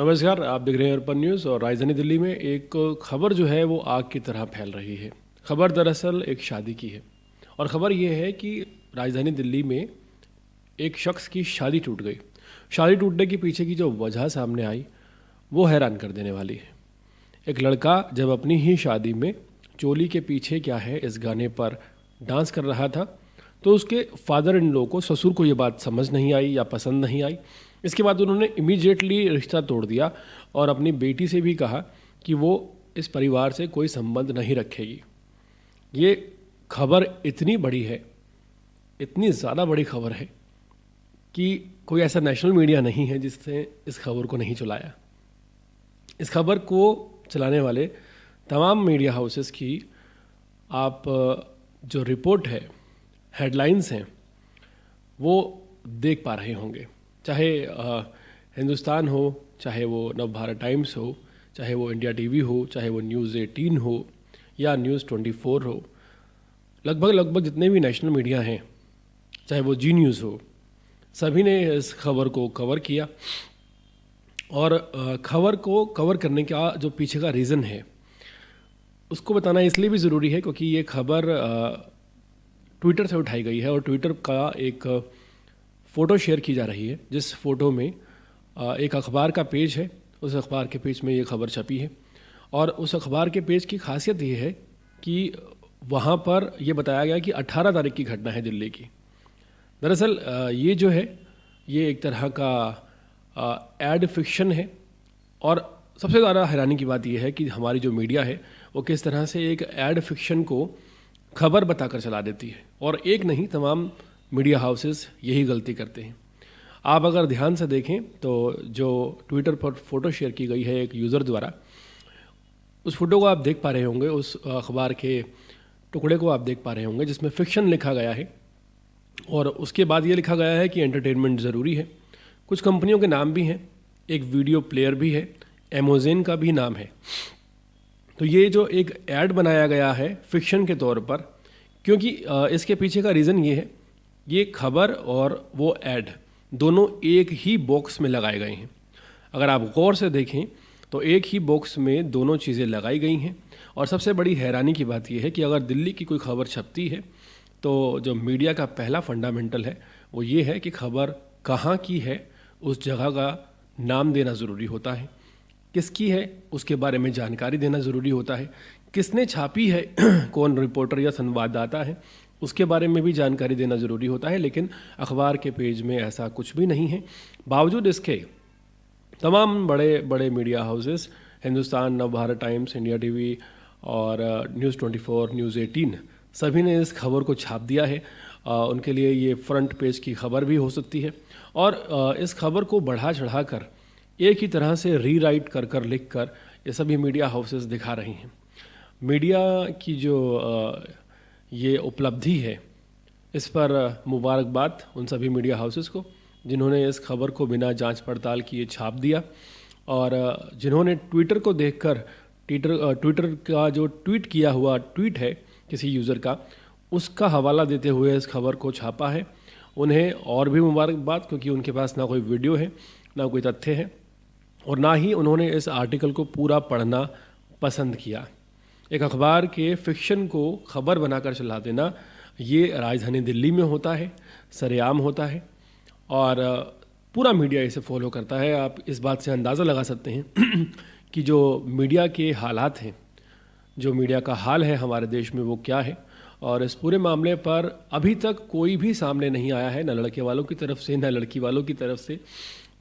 नमस्कार, आप देख रहे हैं अर्पण न्यूज़। और राजधानी दिल्ली में एक खबर जो है वो आग की तरह फैल रही है। खबर दरअसल एक शादी की है और ख़बर ये है कि राजधानी दिल्ली में एक शख्स की शादी टूट गई। शादी टूटने के पीछे की जो वजह सामने आई वो हैरान कर देने वाली है। एक लड़का जब अपनी ही शादी में चोली के पीछे क्या है इस गाने पर डांस कर रहा था तो उसके फादर इन लॉ को, ससुर को ये बात समझ नहीं आई या पसंद नहीं आई। इसके बाद उन्होंने इमीडिएटली रिश्ता तोड़ दिया और अपनी बेटी से भी कहा कि वो इस परिवार से कोई संबंध नहीं रखेगी। ये खबर इतनी बड़ी है, इतनी ज़्यादा बड़ी खबर है कि कोई ऐसा नेशनल मीडिया नहीं है जिसने इस खबर को नहीं चलाया। इस खबर को चलाने वाले तमाम मीडिया हाउसेस की आप जो रिपोर्ट है, हेडलाइंस हैं, वो देख पा रहे होंगे। चाहे हिंदुस्तान हो, चाहे वो नवभारत टाइम्स हो, चाहे वो इंडिया टीवी हो, चाहे वो न्यूज़ 18 हो या न्यूज़ 24 हो, लगभग जितने भी नेशनल मीडिया हैं, चाहे वो जी न्यूज़ हो, सभी ने इस खबर को कवर किया। और खबर को कवर करने का जो पीछे का रीज़न है उसको बताना इसलिए भी ज़रूरी है क्योंकि ये खबर ट्विटर से उठाई गई है और ट्विटर का एक फ़ोटो शेयर की जा रही है जिस फ़ोटो में एक अखबार का पेज है। उस अखबार के पेज में ये खबर छपी है और उस अखबार के पेज की खासियत ये है कि वहाँ पर ये बताया गया कि 18 तारीख की घटना है दिल्ली की। दरअसल ये जो है ये एक तरह का एड फिक्शन है और सबसे ज़्यादा हैरानी की बात यह है कि हमारी जो मीडिया है वो किस तरह से एक एड फिक्शन को खबर बताकर चला देती है। और एक नहीं, तमाम मीडिया हाउसेस यही गलती करते हैं। आप अगर ध्यान से देखें तो जो ट्विटर पर फ़ोटो शेयर की गई है एक यूज़र द्वारा, उस फ़ोटो को आप देख पा रहे होंगे, उस अखबार के टुकड़े को आप देख पा रहे होंगे जिसमें फ़िक्शन लिखा गया है और उसके बाद ये लिखा गया है कि एंटरटेनमेंट ज़रूरी है। कुछ कंपनियों के नाम भी हैं, एक वीडियो प्लेयर भी है, अमेज़न का भी नाम है। तो ये जो एक ऐड बनाया गया है फ़िक्शन के तौर पर, क्योंकि इसके पीछे का रीज़न ये है, ये खबर और वो ऐड दोनों एक ही बॉक्स में लगाए गए हैं। अगर आप गौर से देखें तो एक ही बॉक्स में दोनों चीज़ें लगाई गई हैं। और सबसे बड़ी हैरानी की बात यह है कि अगर दिल्ली की कोई खबर छपती है तो जो मीडिया का पहला फंडामेंटल है वो ये है कि खबर कहाँ की है उस जगह का नाम देना ज़रूरी होता है, किसकी है उसके बारे में जानकारी देना ज़रूरी होता है, किसने छापी है कौन रिपोर्टर या संवाददाता है उसके बारे में भी जानकारी देना ज़रूरी होता है। लेकिन अखबार के पेज में ऐसा कुछ भी नहीं है। बावजूद इसके तमाम बड़े बड़े media houses, Hindustan, Navbharat times, India TV और न्यूज़ 24, न्यूज़ 18, सभी ने इस खबर को छाप दिया है। उनके लिए ये फ्रंट पेज की खबर भी हो सकती है और इस खबर को बढ़ा चढ़ा कर एक ही तरह से रीराइट कर कर लिख कर ये सभी मीडिया हाउसेस दिखा रही हैं। मीडिया की जो ये उपलब्धि है इस पर मुबारकबाद उन सभी मीडिया हाउसेस को जिन्होंने इस खबर को बिना जांच पड़ताल किए छाप दिया और जिन्होंने ट्विटर को देखकर ट्विटर का जो ट्वीट किया हुआ ट्वीट है किसी यूज़र का, उसका हवाला देते हुए इस खबर को छापा है। उन्हें और भी मुबारकबाद, क्योंकि उनके पास ना कोई वीडियो है, ना कोई तथ्य है और ना ही उन्होंने इस आर्टिकल को पूरा पढ़ना पसंद किया। एक अखबार के फिक्शन को खबर बनाकर चला देना ये राजधानी दिल्ली में होता है, सरेआम होता है और पूरा मीडिया इसे फॉलो करता है। आप इस बात से अंदाज़ा लगा सकते हैं कि जो मीडिया के हालात हैं, जो मीडिया का हाल है हमारे देश में वो क्या है। और इस पूरे मामले पर अभी तक कोई भी सामने नहीं आया है, न लड़के वालों की तरफ से, न लड़की वालों की तरफ से,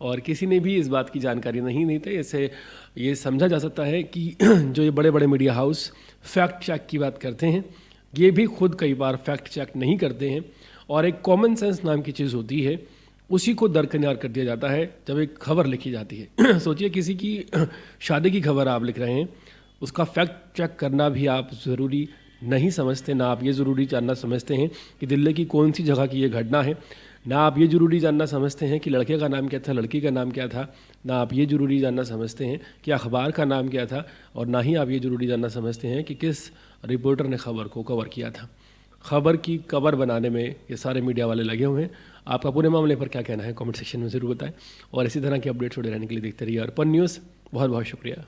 और किसी ने भी इस बात की जानकारी नहीं थी। इससे ये समझा जा सकता है कि जो ये बड़े बड़े मीडिया हाउस फैक्ट चेक की बात करते हैं, ये भी खुद कई बार फैक्ट चेक नहीं करते हैं और एक कॉमन सेंस नाम की चीज़ होती है, उसी को दरकिनार कर दिया जाता है जब एक खबर लिखी जाती है। सोचिए किसी की शादी की खबर आप लिख रहे हैं, उसका फैक्ट चेक करना भी आप ज़रूरी नहीं समझते, ना आप ये ज़रूरी जानना समझते हैं कि दिल्ली की कौन सी जगह की ये घटना है, ना आप ये ज़रूरी जानना समझते हैं कि लड़के का नाम क्या था, लड़की का नाम क्या था, ना आप ये ज़रूरी जानना समझते हैं कि अखबार का नाम क्या था और ना ही आप ये ज़रूरी जानना समझते हैं कि किस रिपोर्टर ने खबर को कवर किया था। खबर की कवर बनाने में ये सारे मीडिया वाले लगे हुए हैं। आपका पूरे मामले पर क्या कहना है कमेंट सेक्शन में ज़रूर बताएं और इसी तरह की अपडेट्स जुड़े रहने के लिए देखते रहिए अर्पण न्यूज़। बहुत बहुत शुक्रिया।